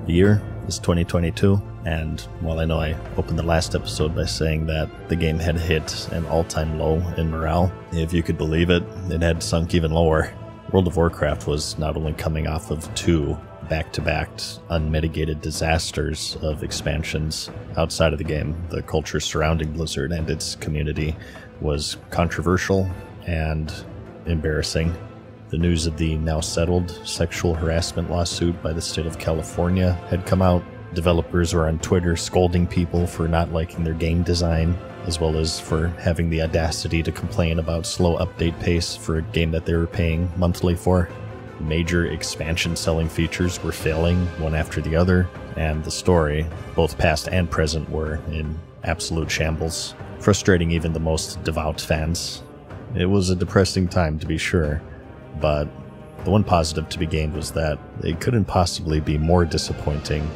The year is 2022, and while I know I opened the last episode by saying that the game had hit an all-time low in morale, if you could believe it, it had sunk even lower. World of Warcraft was not only coming off of two back-to-back unmitigated disasters of expansions outside of the game. The culture surrounding Blizzard and its community was controversial and embarrassing. The news of the now settled sexual harassment lawsuit by the state of California had come out. Developers were on Twitter scolding people for not liking their game design, as well as for having the audacity to complain about slow update pace for a game that they were paying monthly for. Major expansion selling features were failing one after the other, and the story, both past and present, were in absolute shambles, frustrating even the most devout fans. It was a depressing time, to be sure, but the one positive to be gained was that it couldn't possibly be more disappointing,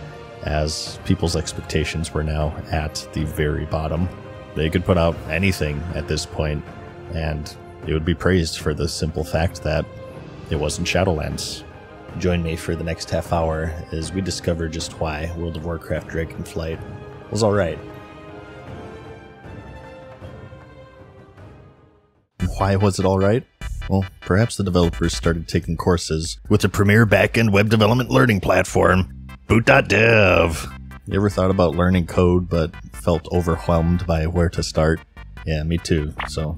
as people's expectations were now at the very bottom. They could put out anything at this point, and it would be praised for the simple fact that it wasn't Shadowlands. Join me for the next half hour as we discover just why World of Warcraft Dragonflight was alright. Why was it alright? Well, perhaps the developers started taking courses with the premier backend web development learning platform, Boot.dev. You ever thought about learning code but felt overwhelmed by where to start? Yeah, me too. So,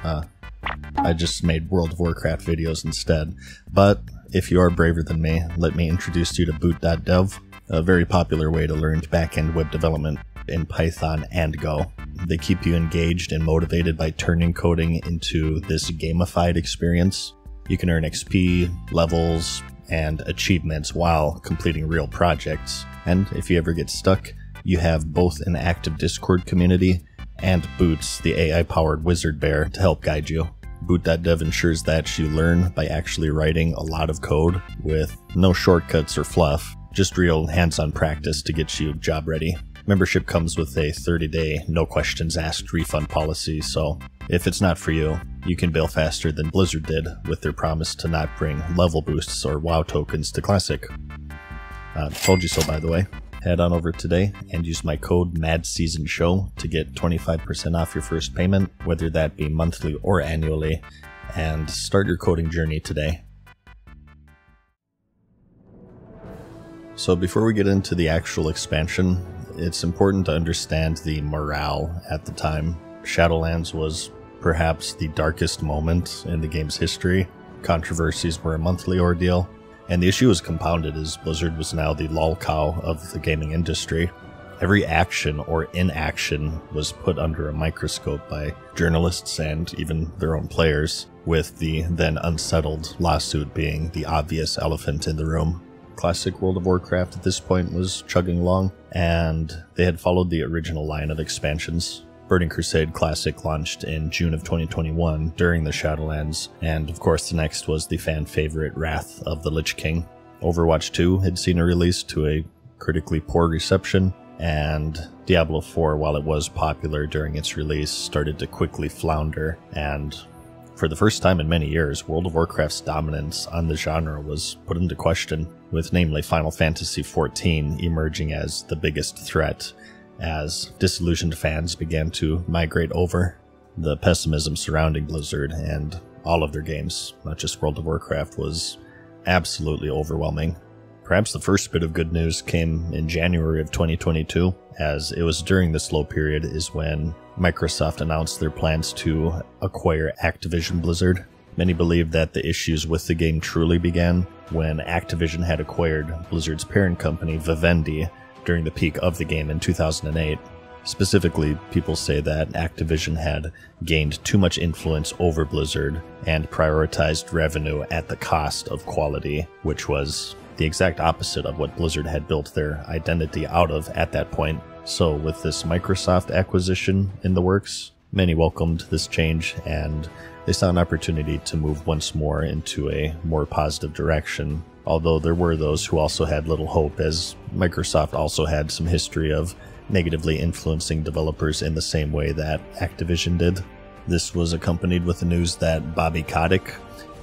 I just made World of Warcraft videos instead. But if you are braver than me, let me introduce you to Boot.dev, a very popular way to learn backend web development in Python and Go. They keep you engaged and motivated by turning coding into this gamified experience. You can earn XP, levels, and achievements while completing real projects. And if you ever get stuck, you have both an active Discord community and Boots, the AI-powered wizard bear, to help guide you. Boot.dev ensures that you learn by actually writing a lot of code with no shortcuts or fluff, just real hands-on practice to get you job ready. Membership comes with a 30-day, no questions asked refund policy, so if it's not for you, you can bail faster than Blizzard did with their promise to not bring level boosts or WoW tokens to Classic. Told you so, by the way. Head on over today and use my code MadSeasonShow to get 25% off your first payment, whether that be monthly or annually, and start your coding journey today. So before we get into the actual expansion, it's important to understand the morale at the time. Shadowlands was perhaps the darkest moment in the game's history. Controversies were a monthly ordeal, and the issue was compounded as Blizzard was now the lol cow of the gaming industry. Every action or inaction was put under a microscope by journalists and even their own players, with the then unsettled lawsuit being the obvious elephant in the room. Classic World of Warcraft at this point was chugging along, and they had followed the original line of expansions. Burning Crusade Classic launched in June of 2021 during the Shadowlands, and of course the next was the fan favorite Wrath of the Lich King. Overwatch 2 had seen a release to a critically poor reception, and Diablo 4, while it was popular during its release, started to quickly flounder, and for the first time in many years, World of Warcraft's dominance on the genre was put into question, with namely Final Fantasy XIV emerging as the biggest threat, as disillusioned fans began to migrate over. The pessimism surrounding Blizzard and all of their games, not just World of Warcraft, was absolutely overwhelming. Perhaps the first bit of good news came in January of 2022, as it was during this slow period is when Microsoft announced their plans to acquire Activision Blizzard. Many believe that the issues with the game truly began when Activision had acquired Blizzard's parent company, Vivendi, during the peak of the game in 2008. Specifically, people say that Activision had gained too much influence over Blizzard and prioritized revenue at the cost of quality, which was the exact opposite of what Blizzard had built their identity out of at that point. So with this Microsoft acquisition in the works, many welcomed this change, and they saw an opportunity to move once more into a more positive direction. Although there were those who also had little hope, as Microsoft also had some history of negatively influencing developers in the same way that Activision did. This was accompanied with the news that Bobby Kotick,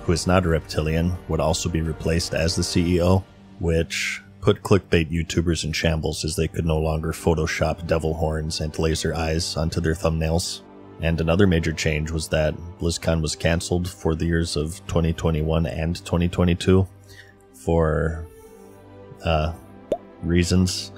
who is not a reptilian, would also be replaced as the CEO, which put clickbait YouTubers in shambles as they could no longer Photoshop devil horns and laser eyes onto their thumbnails. And another major change was that BlizzCon was cancelled for the years of 2021 and 2022 for reasons.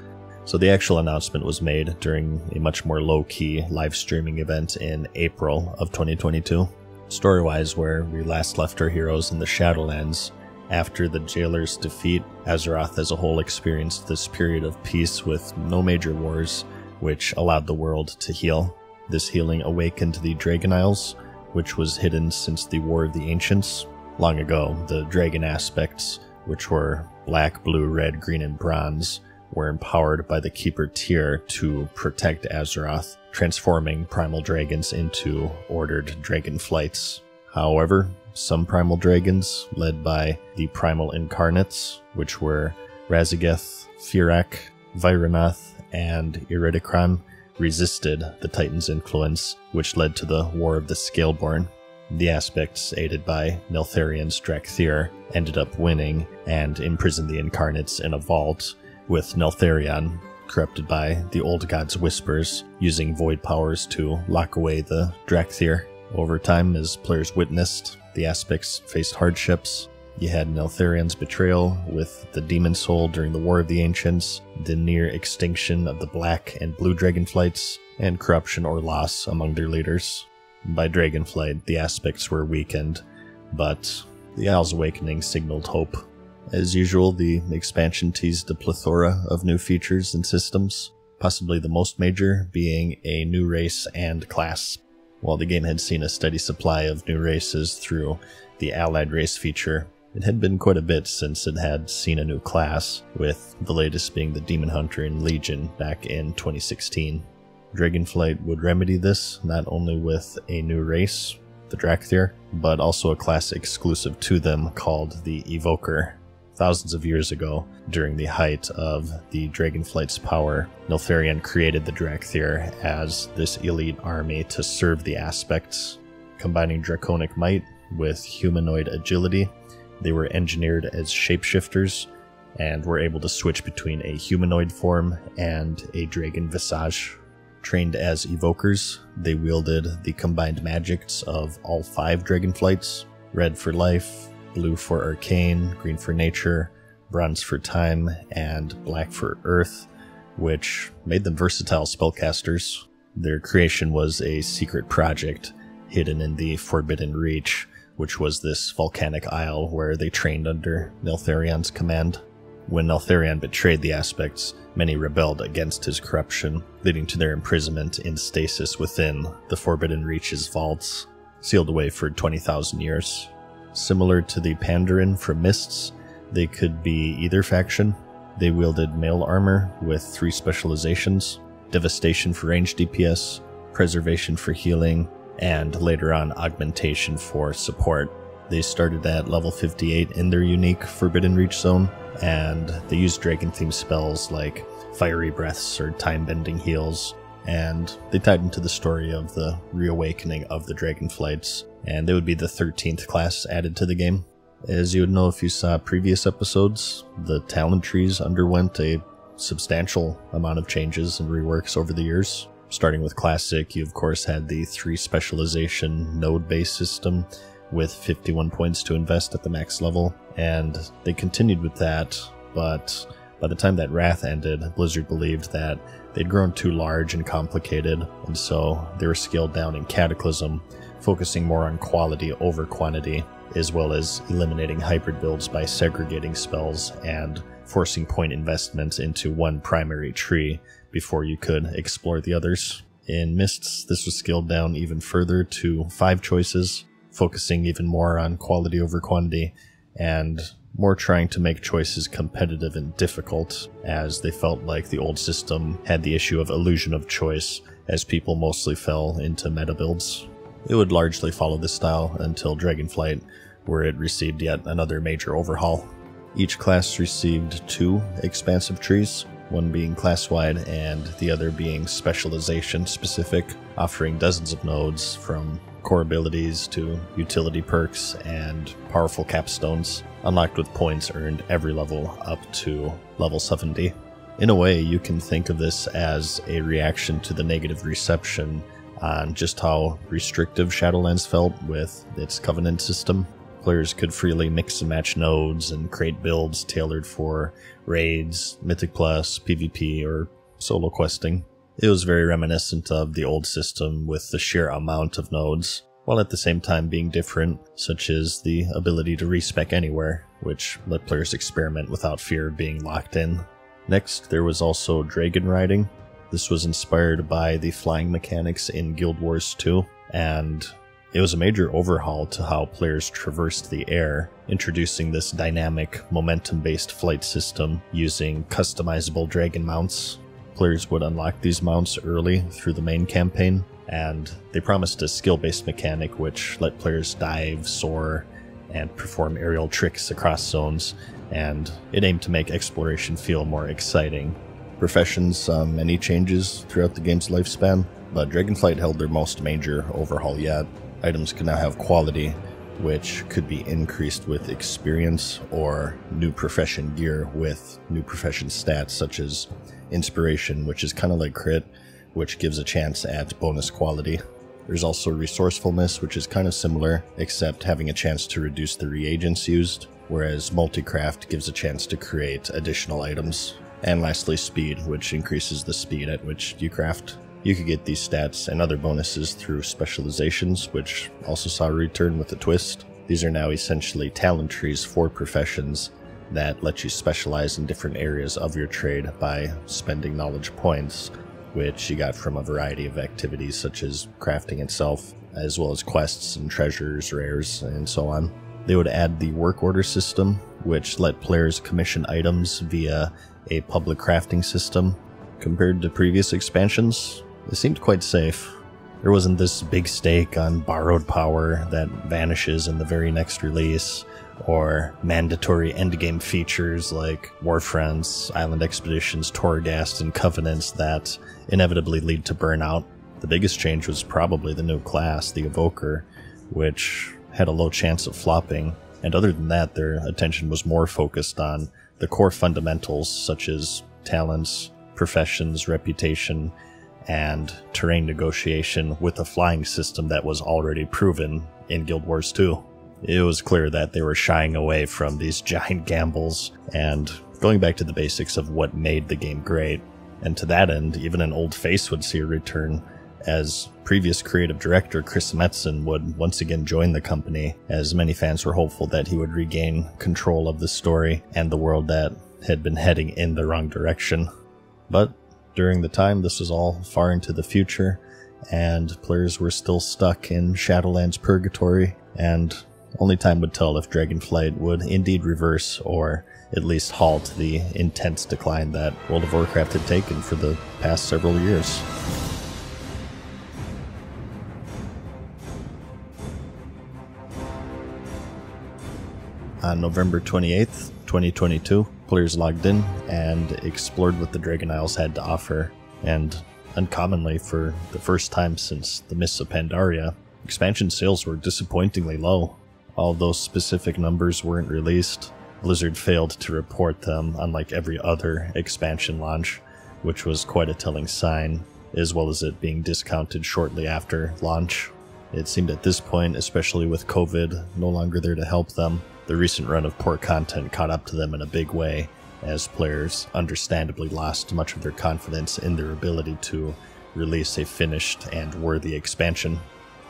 So the actual announcement was made during a much more low-key live streaming event in April of 2022. Story-wise, where we last left our heroes in the Shadowlands, after the Jailer's defeat, Azeroth as a whole experienced this period of peace with no major wars, which allowed the world to heal. This healing awakened the Dragon Isles, which was hidden since the War of the Ancients. Long ago, the dragon aspects, which were black, blue, red, green, and bronze, were empowered by the Keeper tier to protect Azeroth, transforming primal dragons into ordered dragonflights. However, some primal dragons, led by the primal incarnates, which were Razageth, Firak, Viranath, and Iridikron, resisted the Titan's influence, which led to the War of the Scaleborn. The aspects, aided by Neltharion's Drakthir, ended up winning and imprisoned the incarnates in a vault, with Neltharion, corrupted by the old god's whispers, using void powers to lock away the Drakthir. Over time, as players witnessed, the aspects faced hardships. You had Neltharion's betrayal with the Demon Soul during the War of the Ancients, the near extinction of the Black and Blue Dragonflights, and corruption or loss among their leaders. By Dragonflight, the aspects were weakened, but the Isle's awakening signaled hope. As usual, the expansion teased a plethora of new features and systems, possibly the most major being a new race and class. While the game had seen a steady supply of new races through the Allied Race feature, it had been quite a bit since it had seen a new class, with the latest being the Demon Hunter in Legion back in 2016. Dragonflight would remedy this not only with a new race, the Drakthir, but also a class exclusive to them called the Evoker. Thousands of years ago, during the height of the Dragonflight's power, Neltharion created the Drakthir as this elite army to serve the aspects. Combining draconic might with humanoid agility, they were engineered as shapeshifters and were able to switch between a humanoid form and a dragon visage. Trained as evokers, they wielded the combined magics of all 5 Dragonflights: red for life, blue for arcane, green for nature, bronze for time, and black for earth, which made them versatile spellcasters. Their creation was a secret project hidden in the Forbidden Reach, which was this volcanic isle where they trained under Neltharion's command. When Neltharion betrayed the aspects, many rebelled against his corruption, leading to their imprisonment in stasis within the Forbidden Reach's vaults, sealed away for 20,000 years. Similar to the Pandaren from Mists, they could be either faction. They wielded mail armor with 3 specializations: Devastation for range DPS, Preservation for healing, and later on Augmentation for support. They started at level 58 in their unique Forbidden Reach zone, and they used dragon-themed spells like Fiery Breaths or Time-Bending Heals, and they tied into the story of the reawakening of the Dragonflights, and they would be the 13th class added to the game. As you would know if you saw previous episodes, the talent trees underwent a substantial amount of changes and reworks over the years. Starting with Classic, you of course had the 3 specialization node-based system with 51 points to invest at the max level, and they continued with that, but by the time that Wrath ended, Blizzard believed that they'd grown too large and complicated, and so they were scaled down in Cataclysm, focusing more on quality over quantity, as well as eliminating hybrid builds by segregating spells and forcing point investment into one primary tree before you could explore the others. In Mists, this was scaled down even further to 5 choices, focusing even more on quality over quantity, and more trying to make choices competitive and difficult, as they felt like the old system had the issue of illusion of choice, as people mostly fell into meta builds. It would largely follow this style until Dragonflight, where it received yet another major overhaul. Each class received 2 expansive trees, one being class-wide and the other being specialization-specific, offering dozens of nodes from core abilities to utility perks and powerful capstones, unlocked with points earned every level up to level 70. In a way, you can think of this as a reaction to the negative reception on just how restrictive Shadowlands felt with its Covenant system. Players could freely mix and match nodes and create builds tailored for raids, Mythic Plus, PvP, or solo questing. It was very reminiscent of the old system with the sheer amount of nodes, while at the same time being different, such as the ability to respec anywhere, which let players experiment without fear of being locked in. Next, there was also dragon riding. This was inspired by the flying mechanics in Guild Wars 2, and it was a major overhaul to how players traversed the air, introducing this dynamic, momentum-based flight system using customizable dragon mounts. Players would unlock these mounts early through the main campaign, and they promised a skill-based mechanic which let players dive, soar, and perform aerial tricks across zones, and it aimed to make exploration feel more exciting. Professions saw many changes throughout the game's lifespan, but Dragonflight held their most major overhaul yet. Items could now have quality, which could be increased with experience, or new profession gear with new profession stats such as inspiration, which is kind of like crit, which gives a chance at bonus quality. There's also resourcefulness, which is kind of similar, except having a chance to reduce the reagents used, whereas multicraft gives a chance to create additional items. And lastly, speed, which increases the speed at which you craft. You could get these stats and other bonuses through specializations, which also saw a return with a twist. These are now essentially talent trees for professions that let you specialize in different areas of your trade by spending knowledge points, which you got from a variety of activities such as crafting itself, as well as quests and treasures, rares, and so on. They would add the work order system, which let players commission items via a public crafting system. Compared to previous expansions, it seemed quite safe. There wasn't this big stake on borrowed power that vanishes in the very next release, or mandatory endgame features like Warfronts, Island Expeditions, Torghast, and Covenants that inevitably lead to burnout. The biggest change was probably the new class, the Evoker, which had a low chance of flopping, and other than that, their attention was more focused on the core fundamentals such as talents, professions, reputation, and terrain negotiation with a flying system that was already proven in Guild Wars 2. It was clear that they were shying away from these giant gambles and going back to the basics of what made the game great. And to that end, even an old face would see a return, as previous creative director Chris Metzen would once again join the company, as many fans were hopeful that he would regain control of the story and the world that had been heading in the wrong direction. But during the time, this was all far into the future, and players were still stuck in Shadowlands purgatory, and only time would tell if Dragonflight would indeed reverse or at least halt the intense decline that World of Warcraft had taken for the past several years. On November 28th, 2022, players logged in and explored what the Dragon Isles had to offer, and uncommonly for the first time since the Mists of Pandaria, expansion sales were disappointingly low. Although specific numbers weren't released, Blizzard failed to report them, unlike every other expansion launch, which was quite a telling sign, as well as it being discounted shortly after launch. It seemed at this point, especially with COVID no longer there to help them, the recent run of poor content caught up to them in a big way, as players understandably lost much of their confidence in their ability to release a finished and worthy expansion.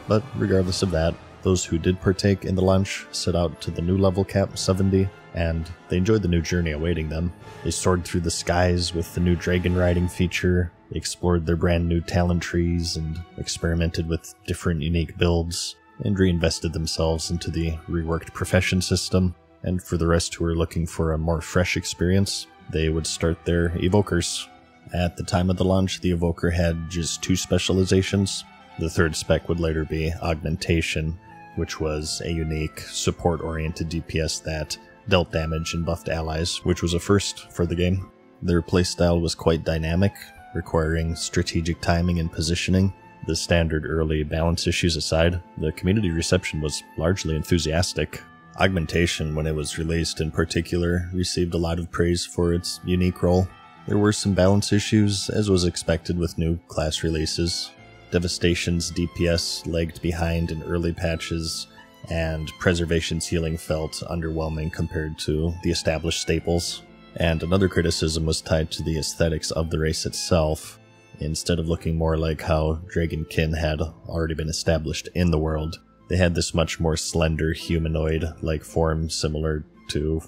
But regardless of that, those who did partake in the launch set out to the new level cap 70, and they enjoyed the new journey awaiting them. They soared through the skies with the new dragon riding feature, they explored their brand new talent trees, and experimented with different unique builds, and reinvested themselves into the reworked profession system. And for the rest who were looking for a more fresh experience, they would start their Evokers. At the time of the launch, the Evoker had just 2 specializations. The third spec would later be Augmentation, which was a unique support-oriented DPS that dealt damage and buffed allies, which was a first for the game. Their playstyle was quite dynamic, requiring strategic timing and positioning. The standard early balance issues aside, the community reception was largely enthusiastic. Augmentation, when it was released in particular, received a lot of praise for its unique role. There were some balance issues, as was expected with new class releases. Devastation's DPS lagged behind in early patches, and Preservation's healing felt underwhelming compared to the established staples. And another criticism was tied to the aesthetics of the race itself. Instead of looking more like how Dragonkin had already been established in the world, they had this much more slender humanoid-like form similar to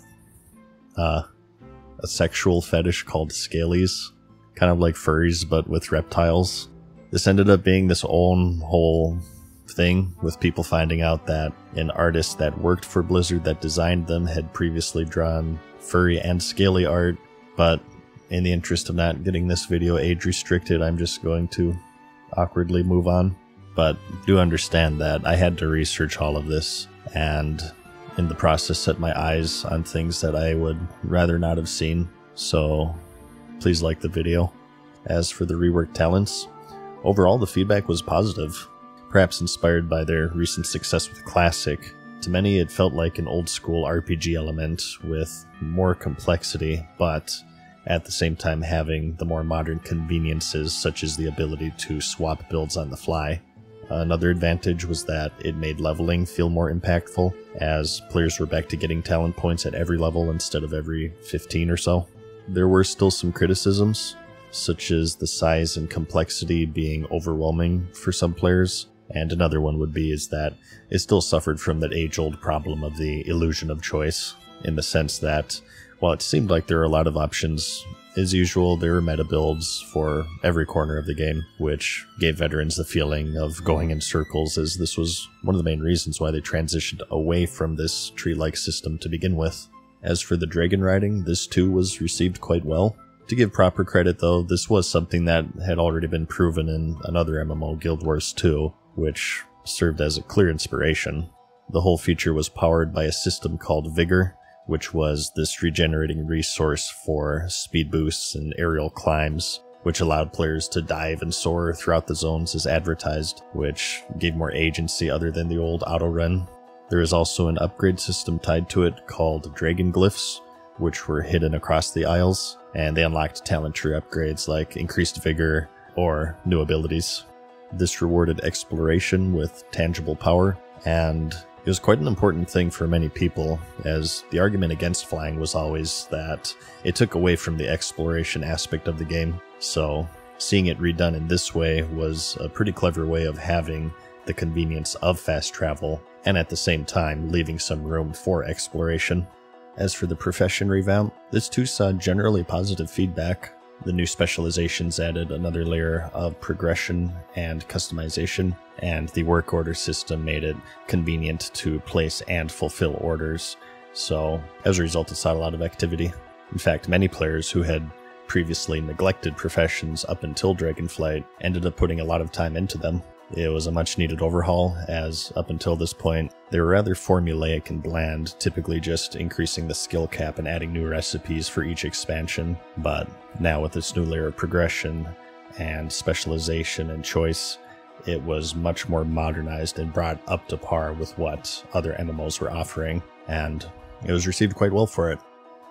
a sexual fetish called scalies, kind of like furries but with reptiles. This ended up being this own whole thing, with people finding out that an artist that worked for Blizzard that designed them had previously drawn furry and scaly art, but in the interest of not getting this video age restricted, I'm just going to awkwardly move on. But do understand that I had to research all of this, and in the process set my eyes on things that I would rather not have seen, so please like the video. As for the reworked talents, overall the feedback was positive, perhaps inspired by their recent success with Classic. To many it felt like an old school RPG element with more complexity, but at the same time having the more modern conveniences such as the ability to swap builds on the fly. Another advantage was that it made leveling feel more impactful, as players were back to getting talent points at every level instead of every 15 or so. There were still some criticisms, such as the size and complexity being overwhelming for some players, and another one would be is that it still suffered from that age-old problem of the illusion of choice, in the sense that while it seemed like there were a lot of options, as usual, there were meta builds for every corner of the game, which gave veterans the feeling of going in circles, as this was one of the main reasons why they transitioned away from this tree-like system to begin with. As for the dragon riding, this too was received quite well. To give proper credit though, this was something that had already been proven in another MMO, Guild Wars 2, which served as a clear inspiration. The whole feature was powered by a system called Vigor, which was this regenerating resource for speed boosts and aerial climbs, which allowed players to dive and soar throughout the zones as advertised, which gave more agency other than the old auto run. There is also an upgrade system tied to it called Dragon Glyphs, which were hidden across the isles, and they unlocked talent tree upgrades like increased vigor or new abilities. This rewarded exploration with tangible power, and it was quite an important thing for many people, as the argument against flying was always that it took away from the exploration aspect of the game, so seeing it redone in this way was a pretty clever way of having the convenience of fast travel, and at the same time leaving some room for exploration. As for the profession revamp, this too saw generally positive feedback. The new specializations added another layer of progression and customization, and the work order system made it convenient to place and fulfill orders, so as a result it saw a lot of activity. In fact, many players who had previously neglected professions up until Dragonflight ended up putting a lot of time into them. It was a much needed overhaul, as up until this point they were rather formulaic and bland, typically just increasing the skill cap and adding new recipes for each expansion, but now with this new layer of progression and specialization and choice, it was much more modernized and brought up to par with what other MMOs were offering, and it was received quite well for it.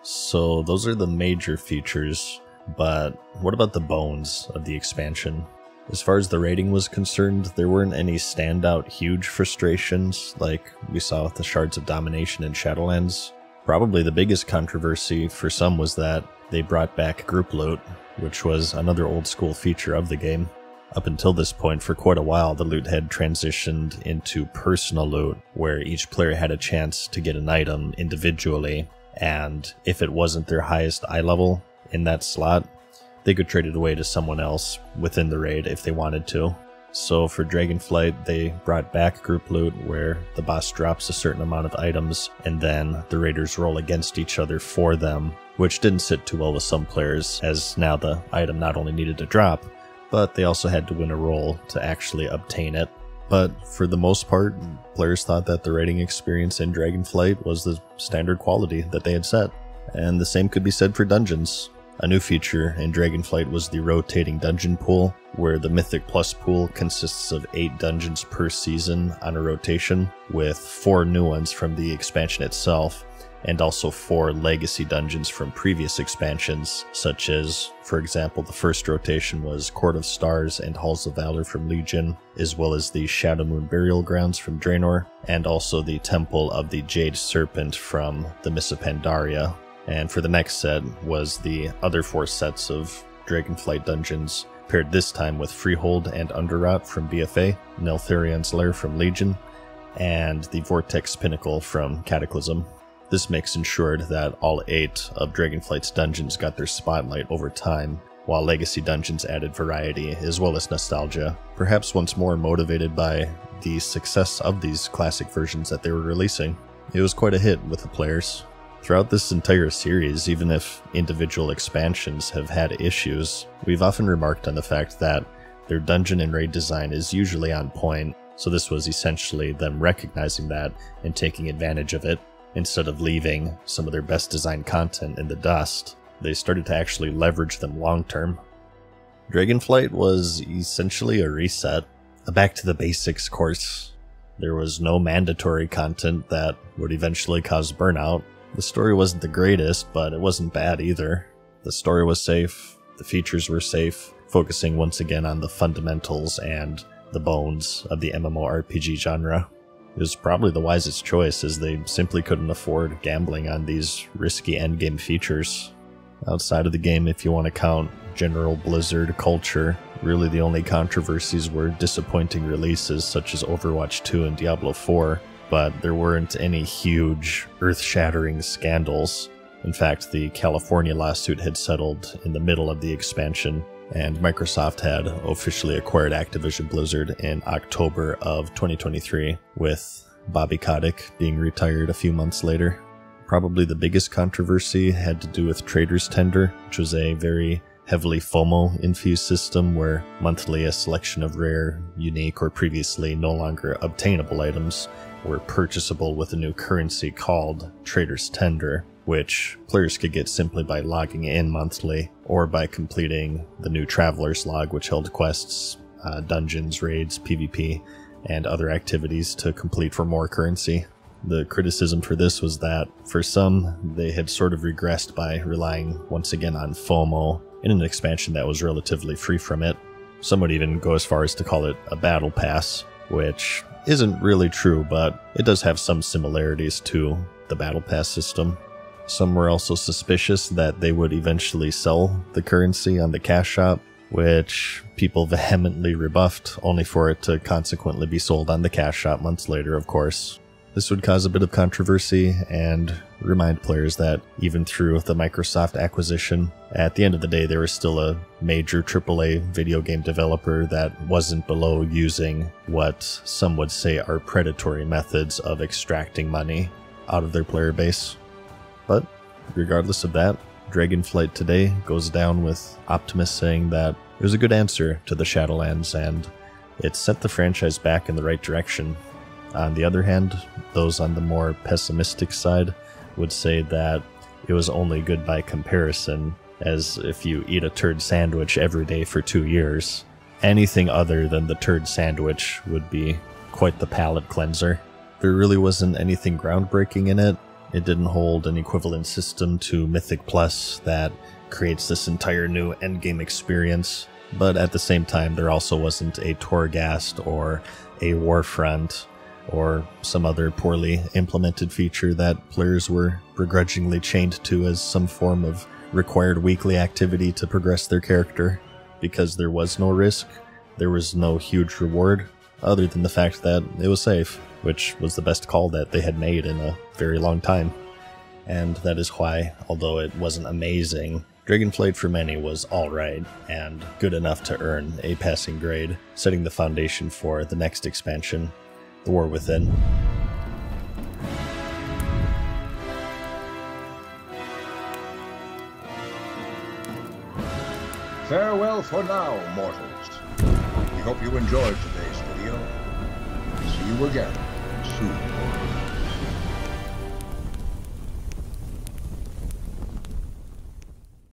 So those are the major features, but what about the bones of the expansion? As far as the rating was concerned, there weren't any standout huge frustrations like we saw with the Shards of Domination in Shadowlands. Probably the biggest controversy for some was that they brought back group loot, which was another old school feature of the game. Up until this point, for quite a while, the loot had transitioned into personal loot, where each player had a chance to get an item individually, and if it wasn't their highest eye level in that slot, they could trade it away to someone else within the raid if they wanted to. So for Dragonflight, they brought back group loot where the boss drops a certain amount of items and then the raiders roll against each other for them, which didn't sit too well with some players, as now the item not only needed to drop, but they also had to win a roll to actually obtain it. But for the most part, players thought that the raiding experience in Dragonflight was the standard quality that they had set. And the same could be said for dungeons. A new feature in Dragonflight was the rotating dungeon pool, where the Mythic Plus pool consists of 8 dungeons per season on a rotation, with 4 new ones from the expansion itself, and also 4 legacy dungeons from previous expansions, such as, for example, the first rotation was Court of Stars and Halls of Valor from Legion, as well as the Shadowmoon Burial Grounds from Draenor, and also the Temple of the Jade Serpent from the Miss of Pandaria. And for the next set was the other 4 sets of Dragonflight dungeons, paired this time with Freehold and Underrot from BFA, Neltharion's Lair from Legion, and the Vortex Pinnacle from Cataclysm. This mix ensured that all 8 of Dragonflight's dungeons got their spotlight over time, while legacy dungeons added variety as well as nostalgia, perhaps once more motivated by the success of these classic versions that they were releasing. It was quite a hit with the players. Throughout this entire series, even if individual expansions have had issues, we've often remarked on the fact that their dungeon and raid design is usually on point, so this was essentially them recognizing that and taking advantage of it. Instead of leaving some of their best designed content in the dust, they started to actually leverage them long term. Dragonflight was essentially a reset, a back to the basics course. There was no mandatory content that would eventually cause burnout. The story wasn't the greatest, but it wasn't bad either. The story was safe, the features were safe, focusing once again on the fundamentals and the bones of the MMORPG genre. It was probably the wisest choice, as they simply couldn't afford gambling on these risky endgame features. Outside of the game, if you want to count general Blizzard culture, really the only controversies were disappointing releases such as Overwatch 2 and Diablo 4, but there weren't any huge, earth-shattering scandals. In fact, the California lawsuit had settled in the middle of the expansion, and Microsoft had officially acquired Activision Blizzard in October of 2023, with Bobby Kotick being retired a few months later. Probably the biggest controversy had to do with Trader's Tender, which was a very heavily FOMO-infused system where monthly a selection of rare, unique, or previously no longer obtainable items were purchasable with a new currency called Trader's Tender, which players could get simply by logging in monthly or by completing the new Traveler's Log, which held quests, dungeons, raids, PvP, and other activities to complete for more currency. The criticism for this was that, for some, they had sort of regressed by relying once again on FOMO in an expansion that was relatively free from it. Some would even go as far as to call it a battle pass, which isn't really true, but it does have some similarities to the battle pass system. Some were also suspicious that they would eventually sell the currency on the cash shop, which people vehemently rebuffed, only for it to consequently be sold on the cash shop months later, of course. This would cause a bit of controversy and remind players that even through the Microsoft acquisition, at the end of the day, they were still a major AAA video game developer that wasn't below using what some would say are predatory methods of extracting money out of their player base. But regardless of that, Dragonflight today goes down with optimists saying that it was a good answer to the Shadowlands and it set the franchise back in the right direction. On the other hand, those on the more pessimistic side would say that it was only good by comparison, as if you eat a turd sandwich every day for 2 years, anything other than the turd sandwich would be quite the palate cleanser. There really wasn't anything groundbreaking in it. It didn't hold an equivalent system to Mythic Plus that creates this entire new endgame experience, but at the same time there also wasn't a Torghast or a Warfront or some other poorly implemented feature that players were begrudgingly chained to as some form of required weekly activity to progress their character. Because there was no risk, there was no huge reward, other than the fact that it was safe, which was the best call that they had made in a very long time. And that is why, although it wasn't amazing, Dragonflight for many was alright, and good enough to earn a passing grade, setting the foundation for the next expansion, The War Within. Farewell for now, mortals. We hope you enjoyed today's video. See you again soon.